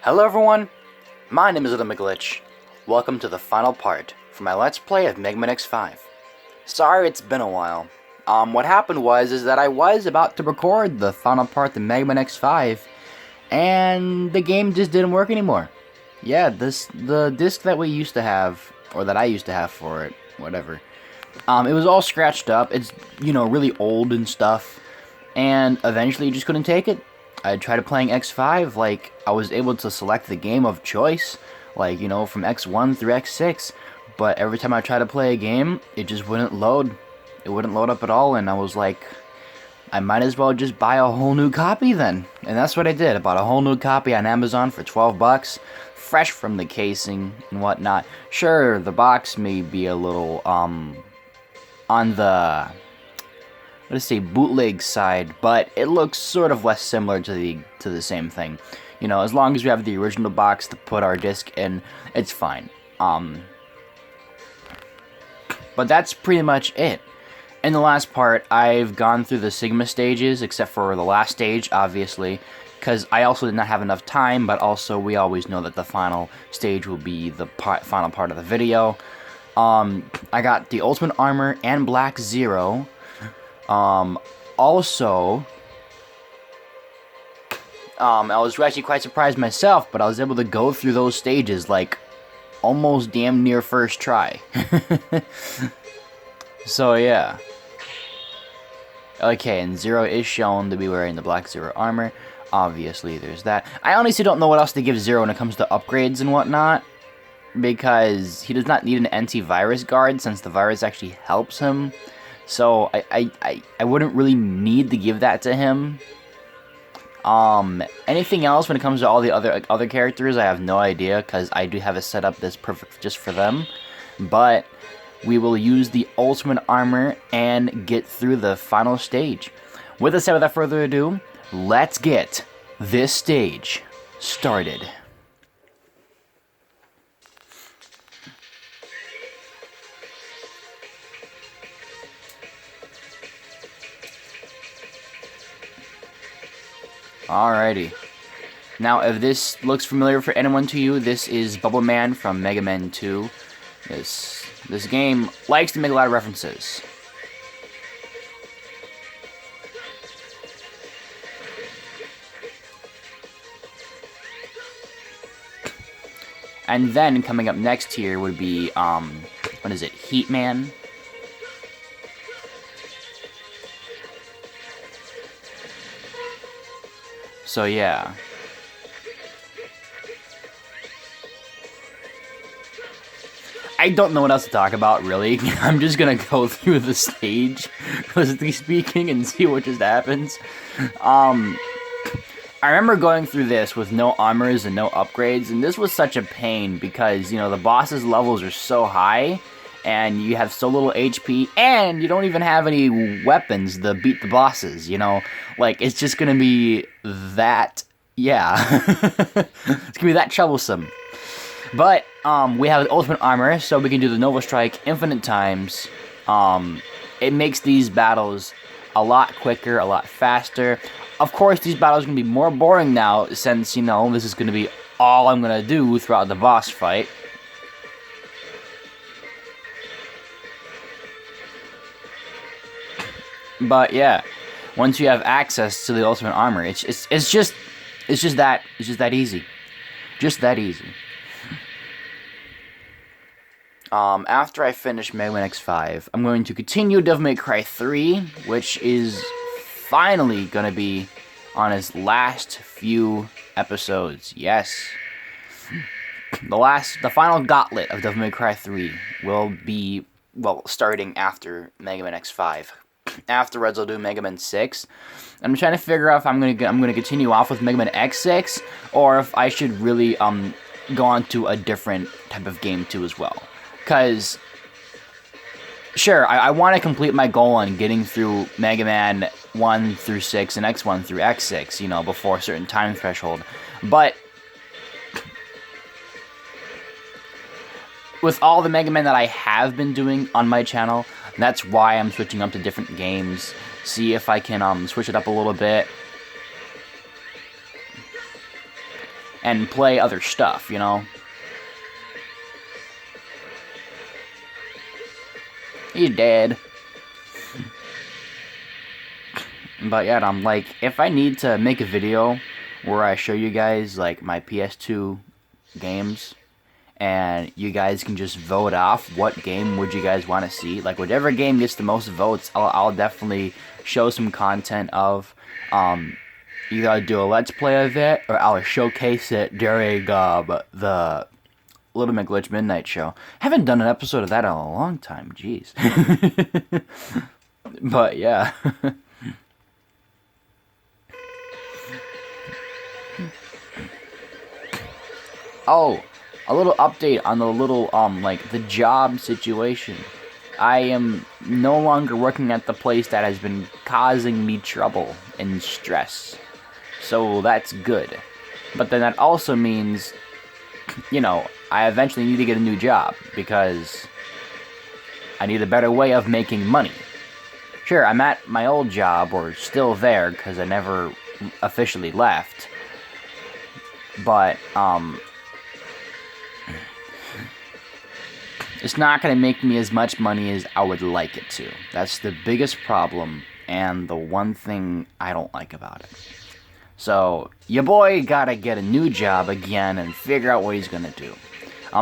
Hello everyone, my name is LittleMcglitch. Welcome to the final part for my Let's Play of Megaman X5. Sorry it's been a while. What happened is that I was about to record the final part of Megaman X5, and the game just didn't work anymore. Yeah, the disc that we used to have, or that I used to have for it, whatever, it was all scratched up. It's, really old and stuff, and eventually you just couldn't take it. I tried playing X5, like, I was able to select the game of choice, like, from X1 through X6, but every time I tried to play a game, it just wouldn't load. It wouldn't load up at all, and I was like, I might as well just buy a whole new copy then. And that's what I did. I bought a whole new copy on Amazon for 12 bucks, fresh from the casing and whatnot. Sure, the box may be a little, on the, let's say, bootleg side, but it looks sort of less similar to the same thing. As long as we have the original box to put our disc in, it's fine. But that's pretty much it. In the last part, I've gone through the Sigma stages, except for the last stage, obviously, because I also did not have enough time, but also we always know that the final stage will be the final part of the video. I got the Ultimate Armor and Black Zero. Also, I was actually quite surprised myself, but I was able to go through those stages, like, almost damn near first try. So, yeah. Okay, and Zero is shown to be wearing the Black Zero armor. Obviously, there's that. I honestly don't know what else to give Zero when it comes to upgrades and whatnot, because he does not need an antivirus guard, since the virus actually helps him. So, I wouldn't really need to give that to him. Anything else when it comes to all the other characters, I have no idea, because I do have it set up that's perfect just for them. But we will use the Ultimate Armor and get through the final stage. With that said, without further ado, let's get this stage started. Alrighty. Now, if this looks familiar for anyone to you, this is Man from Megaman 2. This game likes to make a lot of references. And then coming up next here would be what is it? Heatman. So yeah. I don't know what else to talk about, really. I'm just gonna go through the stage, realistically speaking, and see what just happens. I remember going through this with no armors and no upgrades, and this was such a pain because, the boss's levels are so high, and you have so little HP, and you don't even have any weapons to beat the bosses, Like, it's just gonna be that, yeah. It's gonna be that troublesome. But, we have the Ultimate Armor, so we can do the Nova Strike infinite times. It makes these battles a lot quicker, a lot faster. Of course, these battles are going to be more boring now, since, this is going to be all I'm going to do throughout the boss fight. But, yeah, once you have access to the Ultimate Armor, it's just that easy. Just that easy. After I finish Megaman X5, I'm going to continue Devil May Cry 3, which is finally gonna be on its last few episodes. Yes. The final gauntlet of Devil May Cry 3 will be, starting after Megaman X5. Afterwards, I'll do Megaman 6. I'm trying to figure out if I'm gonna continue off with Megaman X6, or if I should really, go on to a different type of game too as well. Because, sure, I want to complete my goal on getting through Mega Man 1 through 6 and X1 through X6, before a certain time threshold. But with all the Mega Man that I have been doing on my channel, that's why I'm switching up to different games. See if I can switch it up a little bit. and play other stuff, you know? He's dead. But yeah, I'm like, if I need to make a video where I show you guys, like, my PS2 games, and you guys can just vote off what game would you guys want to see, like, whichever game gets the most votes, I'll definitely show some content of. Either I'll do a Let's Play of it, or I'll showcase it during the LittleMcglitch Midnight Show. Haven't done an episode of that in a long time, jeez. But yeah. Oh, a little update on the little, like, the job situation. I am no longer working at the place that has been causing me trouble and stress. So that's good. But then that also means, you know, I eventually need to get a new job because I need a better way of making money. Sure, I'm at my old job, or still there, because I never officially left. But, it's not going to make me as much money as I would like it to. That's the biggest problem, and the one thing I don't like about it. So, your boy gotta get a new job again and figure out what he's gonna do.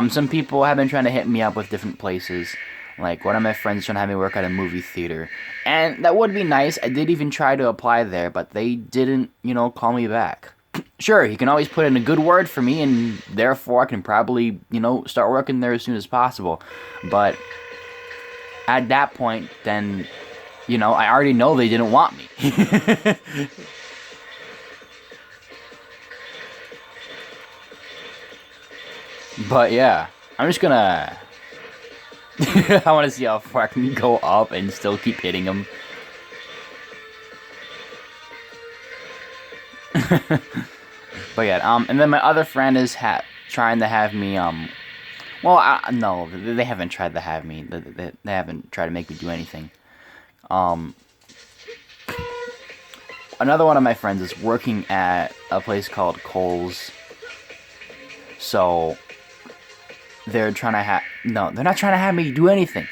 Some people have been trying to hit me up with different places. Like, one of my friends trying to have me work at a movie theater. And that would be nice. I did even try to apply there, but they didn't, you know, call me back. Sure, he can always put in a good word for me, and therefore I can probably, you know, start working there as soon as possible. But at that point, then, you know, I already know they didn't want me. But yeah, I'm just gonna... I want to see how far I can go up and still keep hitting him. But yeah, and then my other friend is trying to have me, well, no, they haven't tried to have me. They haven't tried to make me do anything. Another one of my friends is working at a place called Kohl's. So they're trying to no, they're not trying to have me do anything.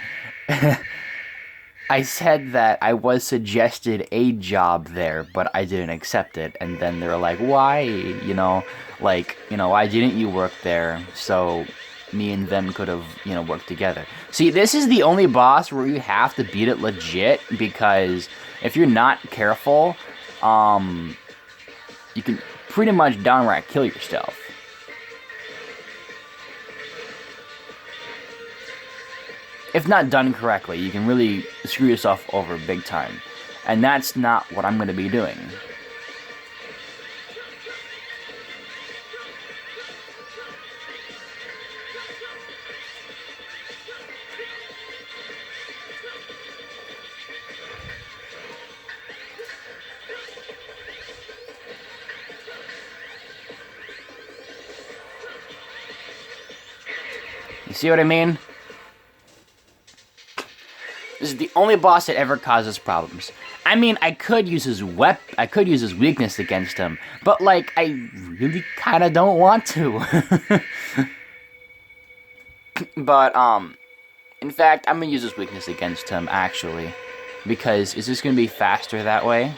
I said that I was suggested a job there, but I didn't accept it. And then they were like, why? You know, like, you know, why didn't you work there? So me and them could have, you know, worked together. See, this is the only boss where you have to beat it legit, because if you're not careful, you can pretty much downright kill yourself. If not done correctly, you can really screw yourself over big time. And that's not what I'm going to be doing. You see what I mean? This is the only boss that ever causes problems. I mean, I could use his weakness against him, but like, I really kind of don't want to. But in fact, I'm gonna use his weakness against him actually, because it's just gonna be faster that way.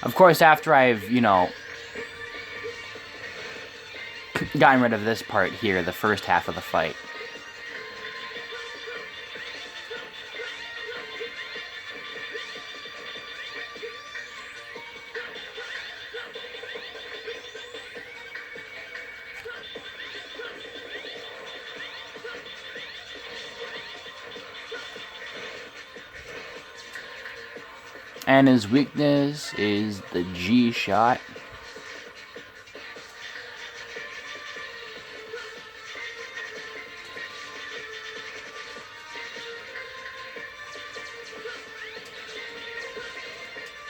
Of course, after I've, you know, gotten rid of this part here, the first half of the fight. And his weakness is the G shot.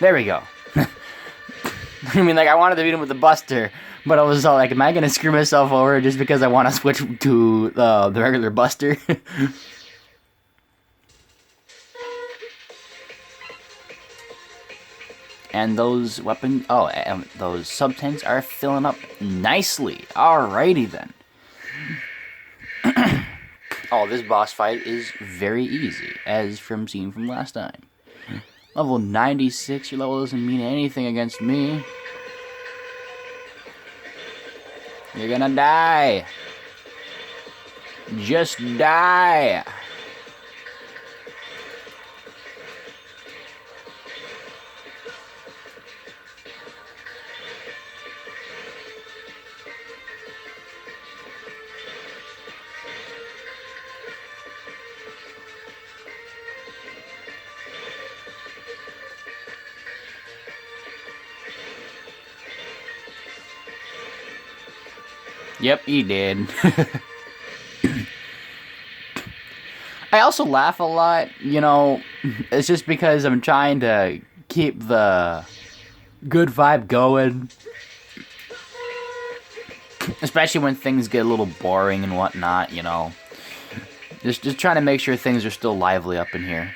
There we go. I mean, like, I wanted to beat him with the Buster, but I was all like, am I gonna screw myself over just because I want to switch to the regular Buster? And those those sub-tanks are filling up nicely. Alrighty then. Oh, this boss fight is very easy, as from seen from last time. Level 96, your level doesn't mean anything against me. You're gonna die. Just die. Yep, he did. I also laugh a lot, you know, it's just because I'm trying to keep the good vibe going. Especially when things get a little boring and whatnot, you know. Just trying to make sure things are still lively up in here.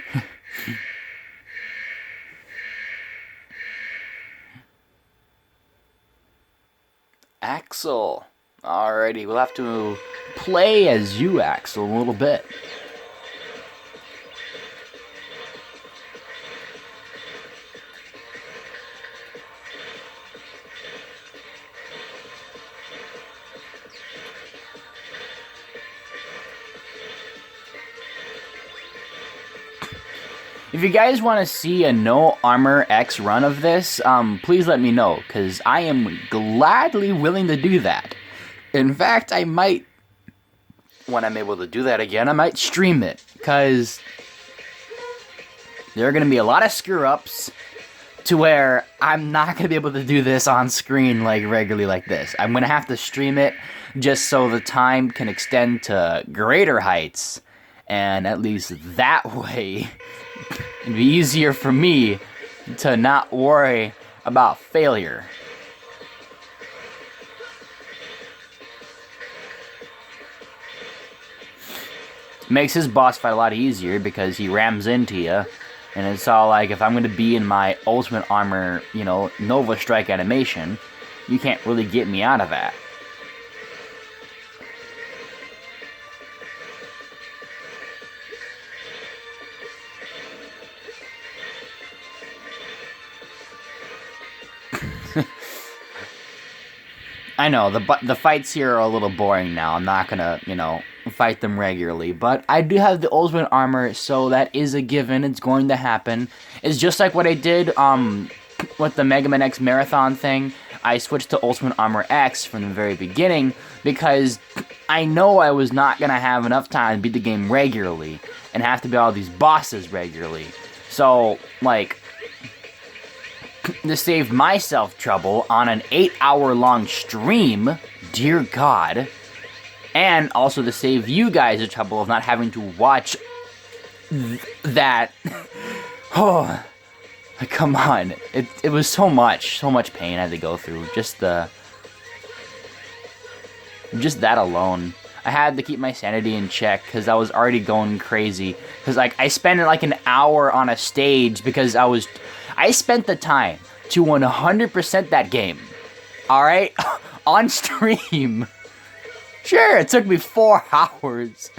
Axel. Alrighty, we'll have to play as you, Axel, a little bit. If you guys want to see a no armor X run of this, please let me know, because I am gladly willing to do that. In fact, I might, when I'm able to do that again, I might stream it, because there are going to be a lot of screw-ups to where I'm not going to be able to do this on screen like regularly like this. I'm going to have to stream it just so the time can extend to greater heights, and at least that way it'd be easier for me to not worry about failure. Makes his boss fight a lot easier because he rams into you, and it's all like, if I'm going to be in my ultimate armor, you know, Nova Strike animation, you can't really get me out of that. I know, the fights here are a little boring now. I'm not gonna, you know, fight them regularly. But I do have the ultimate armor, so that is a given. It's going to happen. It's just like what I did with the Megaman X Marathon thing. I switched to Ultimate Armor X from the very beginning because I know I was not gonna have enough time to beat the game regularly and have to beat all these bosses regularly. So, like, to save myself trouble on an 8-hour-long stream, dear God, and also to save you guys the trouble of not having to watch that. Oh, come on. It was so much pain I had to go through. Just that alone. I had to keep my sanity in check because I was already going crazy. Because, like, I spent like an hour on a stage because I spent the time to 100% that game. Alright? On stream. Sure, it took me 4 hours.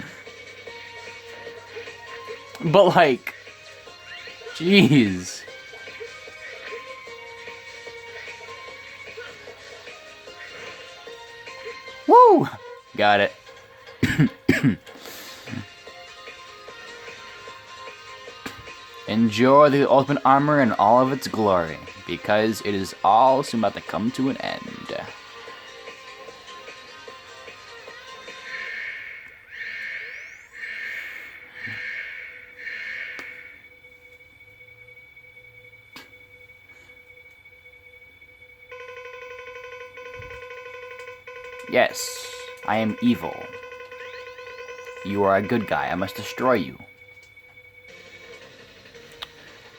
But, like, jeez. Woo! Got it. Enjoy the ultimate armor in all of its glory, because it is all soon about to come to an end. Yes, I am evil. You are a good guy. I must destroy you.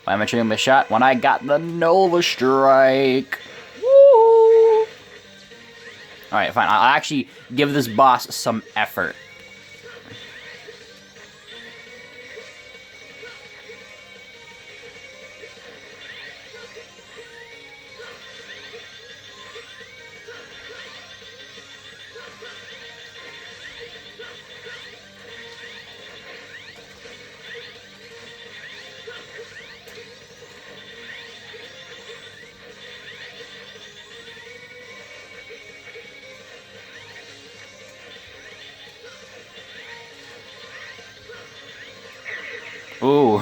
Why am I shooting my shot when I got the Nova Strike? Woo! Alright, fine. I'll actually give this boss some effort. Ooh.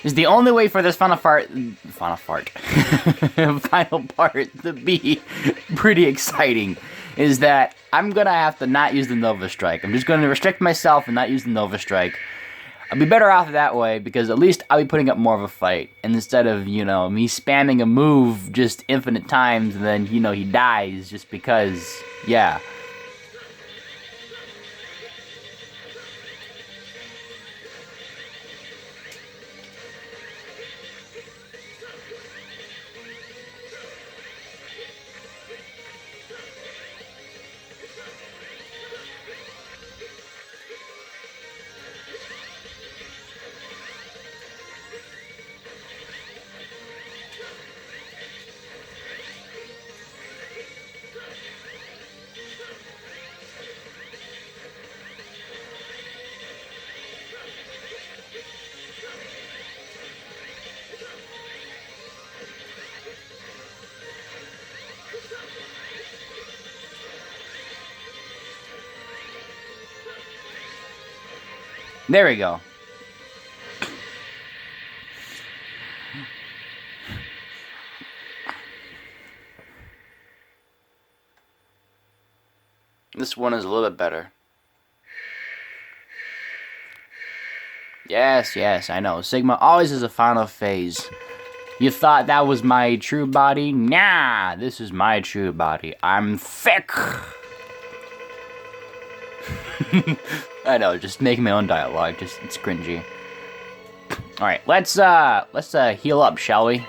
Is the only way for this final part to be pretty exciting is that I'm gonna have to not use the Nova Strike. I'm just gonna restrict myself and not use the Nova Strike. I'll be better off that way because at least I'll be putting up more of a fight. And instead of, you know, me spamming a move just infinite times and then, you know, he dies just because, yeah. There we go. This one is a little bit better. Yes, yes, I know. Sigma always is a final phase. You thought that was my true body? Nah, this is my true body. I'm thick. I know, just making my own dialogue. Just it's cringy. All right, let's heal up, shall we?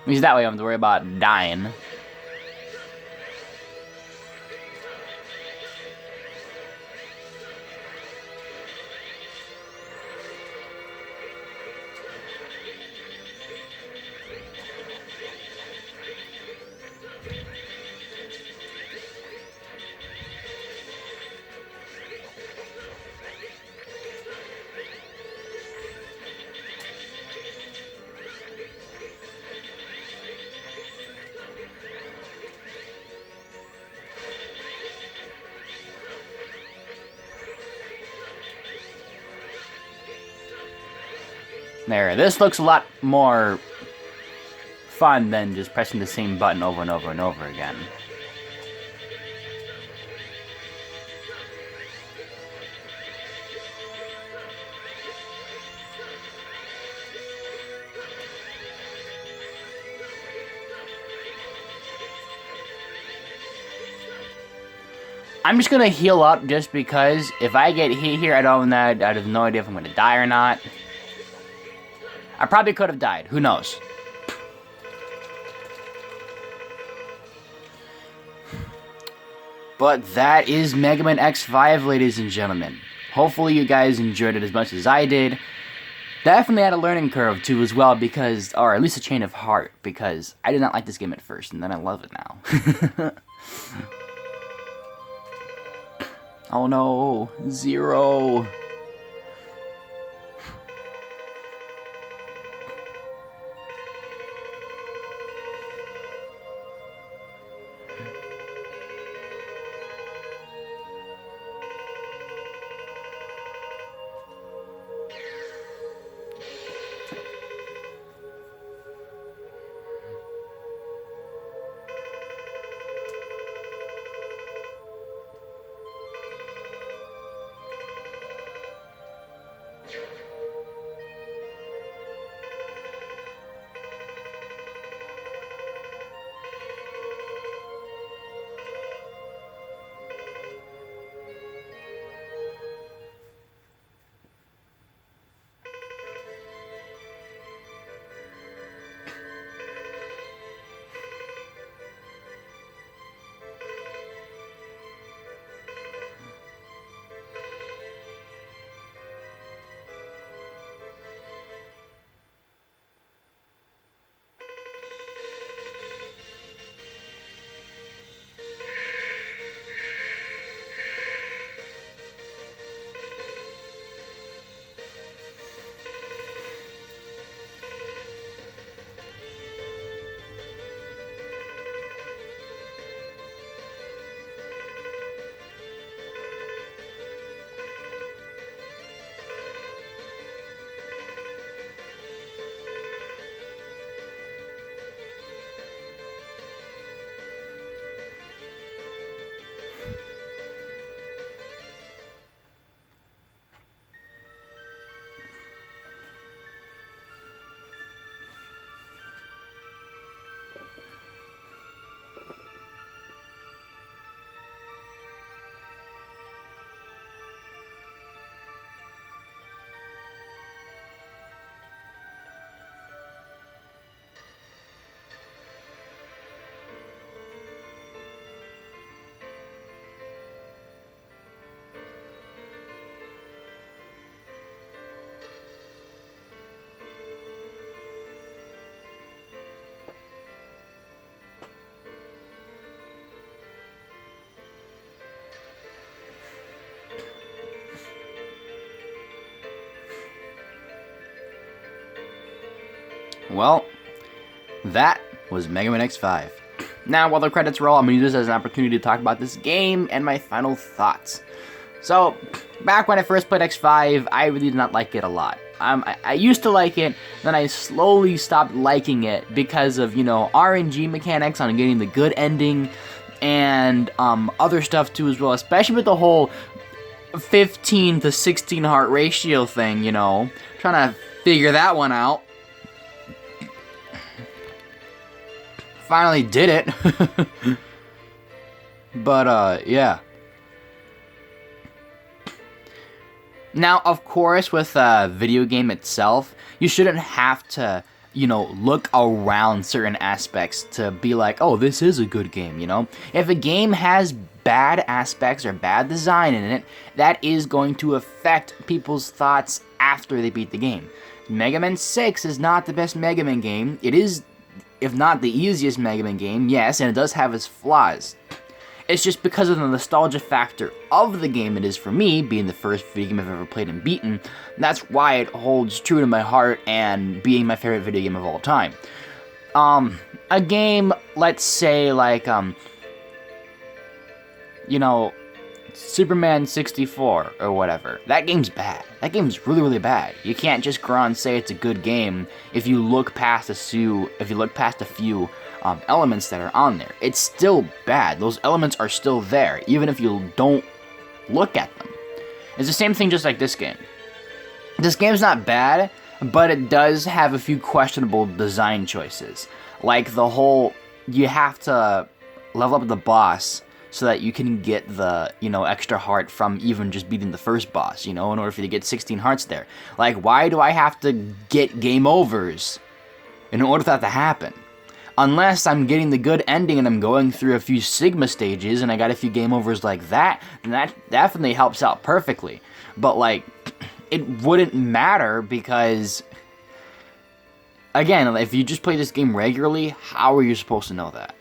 Because that way I don't have to worry about dying. There, this looks a lot more fun than just pressing the same button over and over and over again. I'm just gonna heal up just because if I get hit here, I have no idea if I'm gonna die or not. I probably could have died. Who knows? But that is Megaman X5, ladies and gentlemen. Hopefully you guys enjoyed it as much as I did. Definitely had a learning curve too as well because, or at least a chain of heart, because I did not like this game at first and then I love it now. Oh no, 0. Well, that was Mega Man X5. Now, while the credits roll, I'm going to use this as an opportunity to talk about this game and my final thoughts. So, back when I first played X5, I really did not like it a lot. I used to like it, then I slowly stopped liking it because of, RNG mechanics on getting the good ending, and other stuff too as well, especially with the whole 15 to 16 heart ratio thing, trying to figure that one out. Finally did it. But, yeah. Now, of course, with a video game itself, you shouldn't have to, look around certain aspects to be like, oh, this is a good game, If a game has bad aspects or bad design in it, that is going to affect people's thoughts after they beat the game. Mega Man 6 is not the best Mega Man game. It is, if not the easiest Mega Man game, yes, and it does have its flaws. It's just because of the nostalgia factor of the game it is for me, being the first video game I've ever played and beaten. That's why it holds true to my heart and being my favorite video game of all time. A game, let's say, like, Superman 64 or whatever. That game's bad. That game's really, really bad. You can't just go around and say it's a good game if you look past a few elements that are on there. It's still bad. Those elements are still there, even if you don't look at them. It's the same thing just like this game. This game's not bad, but it does have a few questionable design choices. Like the whole, you have to level up the boss so that you can get the, extra heart from even just beating the first boss, in order for you to get 16 hearts there. Like, why do I have to get game overs in order for that to happen? Unless I'm getting the good ending and I'm going through a few Sigma stages and I got a few game overs like that, then that definitely helps out perfectly. But, like, it wouldn't matter because, again, if you just play this game regularly, how are you supposed to know that?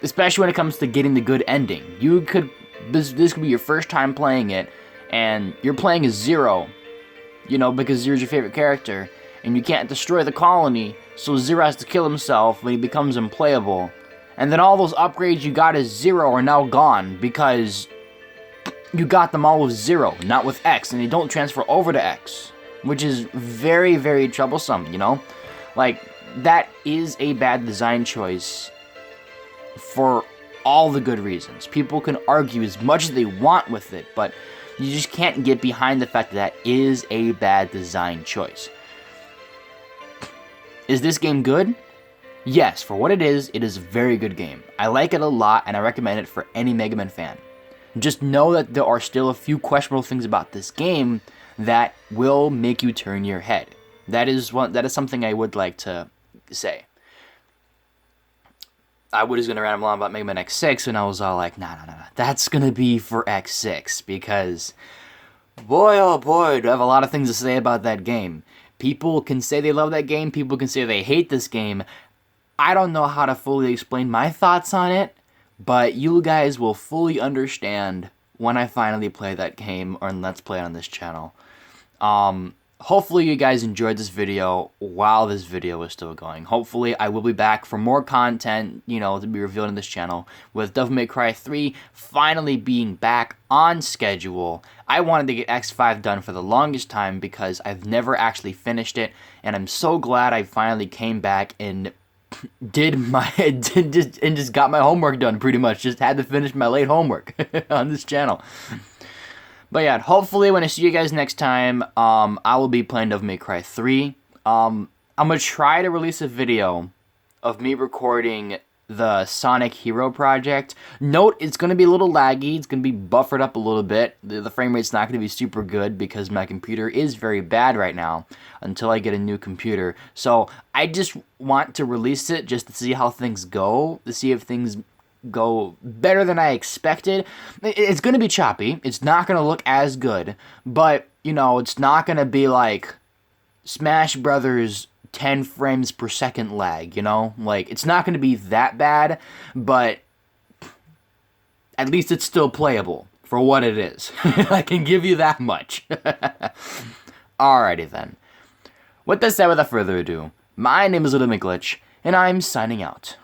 Especially when it comes to getting the good ending. This could be your first time playing it, and you're playing as Zero, because Zero's your favorite character, and you can't destroy the colony, so Zero has to kill himself when he becomes unplayable. And then all those upgrades you got as Zero are now gone, because you got them all with Zero, not with X, and they don't transfer over to X, which is very, very troublesome, Like, that is a bad design choice for all the good reasons. People can argue as much as they want with it, but you just can't get behind the fact that that is a bad design choice. Is this game good? Yes, for what it is a very good game. I like it a lot, and I recommend it for any Mega Man fan. Just know that there are still a few questionable things about this game that will make you turn your head. That is something I would like to say. I was going to ramble on about Mega Man X6, and I was all like, nah. That's going to be for X6, because, boy, oh boy, do I have a lot of things to say about that game. People can say they love that game, people can say they hate this game. I don't know how to fully explain my thoughts on it, but you guys will fully understand when I finally play that game, or Let's Play it on this channel. Hopefully you guys enjoyed this video while this video is still going. Hopefully I will be back for more content, to be revealed in this channel, with Devil May Cry 3 finally being back on schedule. I wanted to get X5 done for the longest time because I've never actually finished it, and I'm so glad I finally came back and just got my homework done, pretty much. Just had to finish my late homework on this channel. But yeah, hopefully when I see you guys next time, I will be playing Devil May Cry 3. I'm going to try to release a video of me recording the Sonic Hero project. Note, it's going to be a little laggy. It's going to be buffered up a little bit. The frame rate's not going to be super good because my computer is very bad right now until I get a new computer. So I just want to release it just to see how things go, to see if things go better than I expected. It's going to be choppy. It's not going to look as good, but, it's not going to be like Smash Brothers 10 frames per second lag, Like, it's not going to be that bad, but at least it's still playable for what it is. I can give you that much. Alrighty then. With this said, without further ado, my name is LittleMcglitch, and I'm signing out.